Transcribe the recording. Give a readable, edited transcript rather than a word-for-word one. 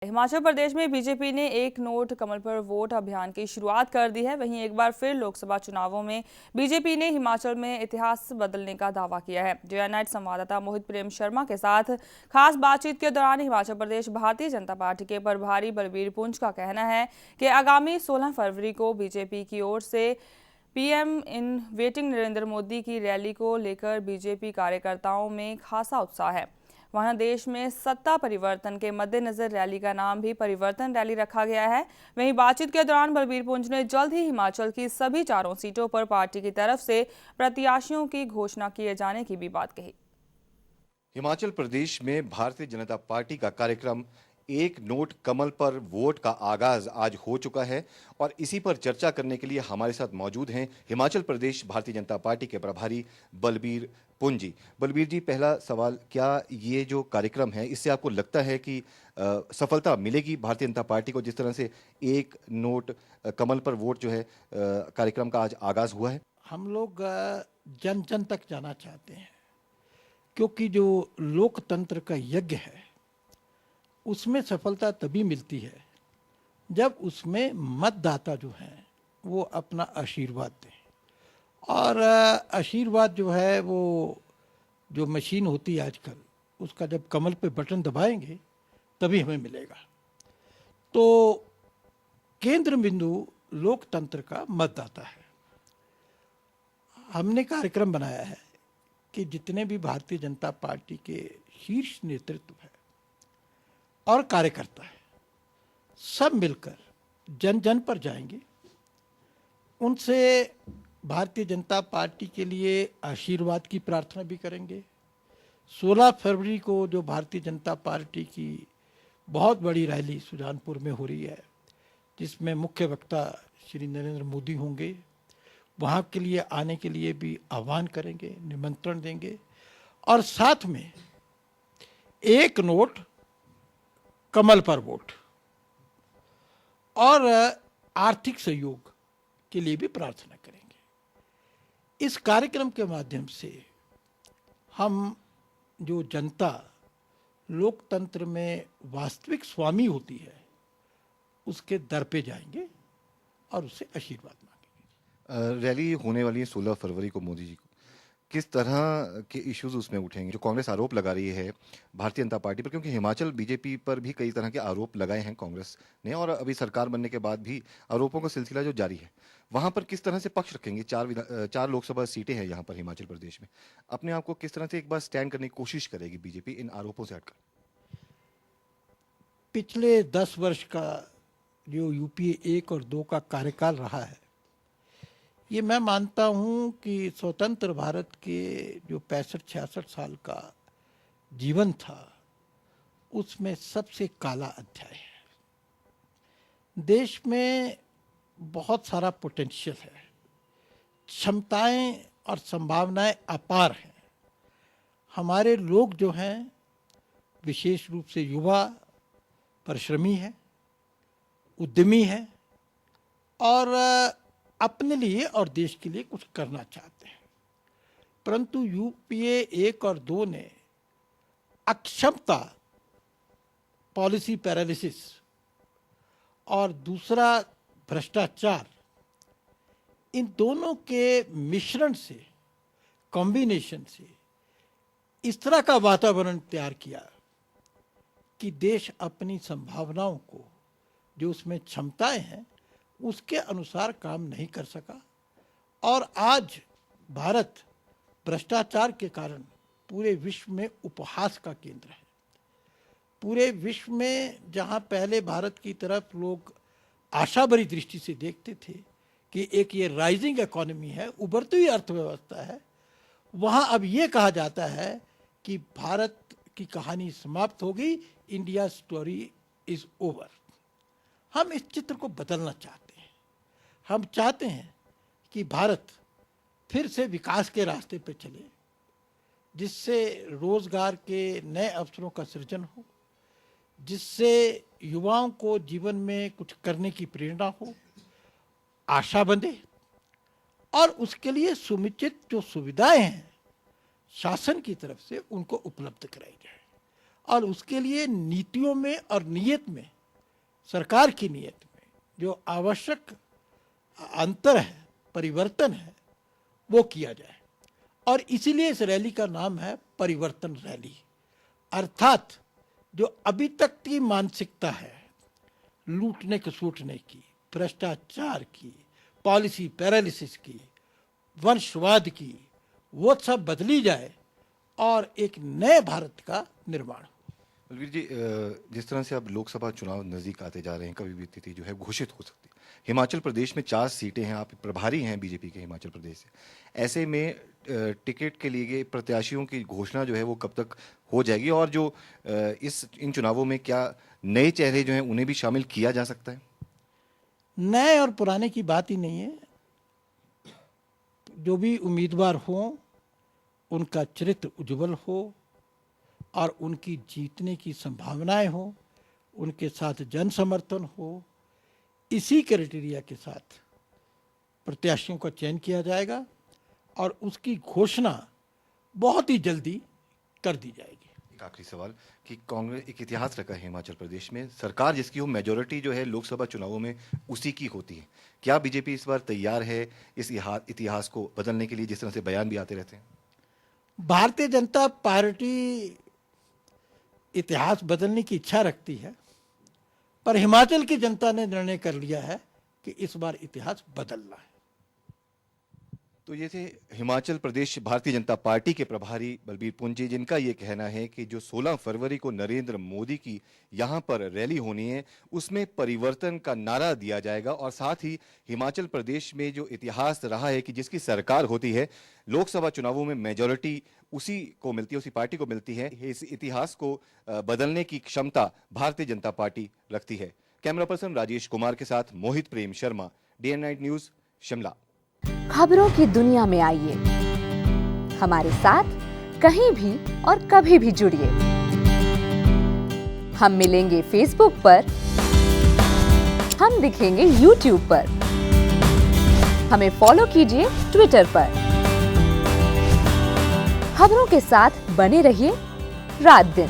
हिमाचल प्रदेश में बीजेपी ने एक नोट कमल पर वोट अभियान की शुरुआत कर दी है। वहीं एक बार फिर लोकसभा चुनावों में बीजेपी ने हिमाचल में इतिहास बदलने का दावा किया है। जया नाइट संवाददाता मोहित प्रेम शर्मा के साथ खास बातचीत के दौरान हिमाचल प्रदेश भारतीय जनता पार्टी के प्रभारी बलबीर पुंज का कहना है कि आगामी 16 फरवरी को बीजेपी की ओर से PM in waiting Narendra Modi की रैली को लेकर बीजेपी कार्यकर्ताओं में खासा उत्साह है। वहां देश में सत्ता परिवर्तन के मद्देनजर रैली का नाम भी परिवर्तन रैली रखा गया है। वहीं बातचीत के दौरान बलबीर पुंज ने जल्द ही हिमाचल की सभी 4 सीटों पर पार्टी की तरफ से प्रत्याशियों की घोषणा किए जाने की भी बात कही। हिमाचल प्रदेश में भारतीय जनता पार्टी का कार्यक्रम एक नोट कमल पर वोट का आगाज आज हो चुका है और इसी पर चर्चा करने के लिए हमारे साथ मौजूद हैं हिमाचल प्रदेश भारतीय जनता पार्टी के प्रभारी बलबीर पुंज जी। बलबीर जी, पहला सवाल, क्या ये जो कार्यक्रम है इससे आपको लगता है कि सफलता मिलेगी भारतीय जनता पार्टी को, जिस तरह से एक नोट कमल पर वोट जो है कार्यक्रम का आज आगाज हुआ है? हम लोग जन जन तक जाना चाहते हैं, क्योंकि जो लोकतंत्र का यज्ञ है उसमें सफलता तभी मिलती है जब उसमें मतदाता जो हैं वो अपना आशीर्वाद दें। और आशीर्वाद जो है वो जो मशीन होती है आजकल, उसका जब कमल पे बटन दबाएंगे तभी हमें मिलेगा। तो केंद्र बिंदु लोकतंत्र का मतदाता है। हमने कार्यक्रम बनाया है कि जितने भी भारतीय जनता पार्टी के शीर्ष नेतृत्व है और कार्यकर्ता है, सब मिलकर जन जन पर जाएंगे, उनसे भारतीय जनता पार्टी के लिए आशीर्वाद की प्रार्थना भी करेंगे। 16 फरवरी को जो भारतीय जनता पार्टी की बहुत बड़ी रैली सुजानपुर में हो रही है, जिसमें मुख्य वक्ता श्री नरेंद्र मोदी होंगे, वहाँ के लिए आने के लिए भी आह्वान करेंगे, निमंत्रण देंगे। और साथ में एक नोट कमल पर वोट और आर्थिक सहयोग के लिए भी प्रार्थना करेंगे। इस कार्यक्रम के माध्यम से हम जो जनता लोकतंत्र में वास्तविक स्वामी होती है उसके दर पे जाएंगे और उससे आशीर्वाद मांगेंगे। रैली होने वाली है 16 फरवरी को। मोदी जी को किस तरह के इश्यूज उसमें उठेंगे? जो कांग्रेस आरोप लगा रही है भारतीय जनता पार्टी पर, क्योंकि हिमाचल बीजेपी पर भी कई तरह के आरोप लगाए हैं कांग्रेस ने, और अभी सरकार बनने के बाद भी आरोपों का सिलसिला जो जारी है, वहां पर किस तरह से पक्ष रखेंगे? 4 लोकसभा सीटें हैं यहाँ पर हिमाचल प्रदेश में। अपने आप को किस तरह से एक बार स्टैंड करने की कोशिश करेगी बीजेपी इन आरोपों से हटकर? पिछले 10 वर्ष का जो यूपीए 1 और 2 का कार्यकाल रहा है, ये मैं मानता हूँ कि स्वतंत्र भारत के जो 65-66 साल का जीवन था उसमें सबसे काला अध्याय है। देश में बहुत सारा पोटेंशियल है, क्षमताएं और संभावनाएं अपार हैं। हमारे लोग जो हैं विशेष रूप से युवा परिश्रमी हैं, उद्यमी हैं और अपने लिए और देश के लिए कुछ करना चाहते हैं। परंतु यूपीए 1 और 2 ने अक्षमता, पॉलिसी पैरालिसिस और दूसरा भ्रष्टाचार, इन दोनों के मिश्रण से, कॉम्बिनेशन से इस तरह का वातावरण तैयार किया कि देश अपनी संभावनाओं को, जो उसमें क्षमताएं हैं, उसके अनुसार काम नहीं कर सका। और आज भारत भ्रष्टाचार के कारण पूरे विश्व में उपहास का केंद्र है। पूरे विश्व में जहां पहले भारत की तरफ लोग आशा भरी दृष्टि से देखते थे कि एक ये राइजिंग इकोनॉमी है, उभरती हुई अर्थव्यवस्था है, वहां अब ये कहा जाता है कि भारत की कहानी समाप्त हो गई, इंडिया स्टोरी इज ओवर। हम इस चित्र को बदलना चाहते हैं। हम चाहते हैं कि भारत फिर से विकास के रास्ते पर चले, जिससे रोजगार के नए अवसरों का सृजन हो, जिससे युवाओं को जीवन में कुछ करने की प्रेरणा हो, आशा बंधे, और उसके लिए समुचित जो सुविधाएं हैं शासन की तरफ से उनको उपलब्ध कराई जाए। और उसके लिए नीतियों में और नीयत में, सरकार की नीयत में जो आवश्यक अंतर है, परिवर्तन है, वो किया जाए। और इसीलिए इस रैली का नाम है परिवर्तन रैली। अर्थात जो अभी तक की मानसिकता है, लूटने के सूटने की, भ्रष्टाचार की, पॉलिसी पैरालिसिस की, वंशवाद की, वो सब बदली जाए और एक नए भारत का निर्माण हो। बलवीर जी, जिस तरह से अब लोकसभा चुनाव नज़दीक आते जा रहे हैं, कभी भी स्थिति जो है घोषित हो सकती है। हिमाचल प्रदेश में 4 सीटें हैं, आप प्रभारी हैं बीजेपी के हिमाचल प्रदेश से। ऐसे में टिकट के लिए प्रत्याशियों की घोषणा जो है वो कब तक हो जाएगी, और जो इन चुनावों में क्या नए चेहरे जो हैं उन्हें भी शामिल किया जा सकता है? नए और पुराने की बात ही नहीं है। जो भी उम्मीदवार हों उनका चरित्र उज्जवल हो और उनकी जीतने की संभावनाएं हो, उनके साथ जन समर्थन हो, इसी क्राइटेरिया के साथ प्रत्याशियों का चयन किया जाएगा और उसकी घोषणा बहुत ही जल्दी कर दी जाएगी। एक आखिरी सवाल कि कांग्रेस एक इतिहास रखा है हिमाचल प्रदेश में, सरकार जिसकी हो मेजॉरिटी जो है लोकसभा चुनावों में उसी की होती है। क्या बीजेपी इस बार तैयार है इस इतिहास को बदलने के लिए, जिस तरह से बयान भी आते रहते हैं? भारतीय जनता पार्टी इतिहास बदलने की इच्छा रखती है, पर हिमाचल की जनता ने निर्णय कर लिया है कि इस बार इतिहास बदलना है। तो ये थे हिमाचल प्रदेश भारतीय जनता पार्टी के प्रभारी बलबीर पुंजी, जिनका ये कहना है कि जो 16 फरवरी को नरेंद्र मोदी की यहाँ पर रैली होनी है उसमें परिवर्तन का नारा दिया जाएगा, और साथ ही हिमाचल प्रदेश में जो इतिहास रहा है कि जिसकी सरकार होती है लोकसभा चुनावों में मेजॉरिटी उसी को मिलती है, उसी पार्टी को मिलती है, इस इतिहास को बदलने की क्षमता भारतीय जनता पार्टी रखती है। कैमरा पर्सन राजेश कुमार के साथ Mohit Prem Sharma, day and night news, Shimla. खबरों की दुनिया में आइए, हमारे साथ कहीं भी और कभी भी जुड़िए। हम मिलेंगे फेसबुक पर, हम दिखेंगे यूट्यूब पर, हमें फॉलो कीजिए ट्विटर पर। खबरों के साथ बने रहिए रात दिन।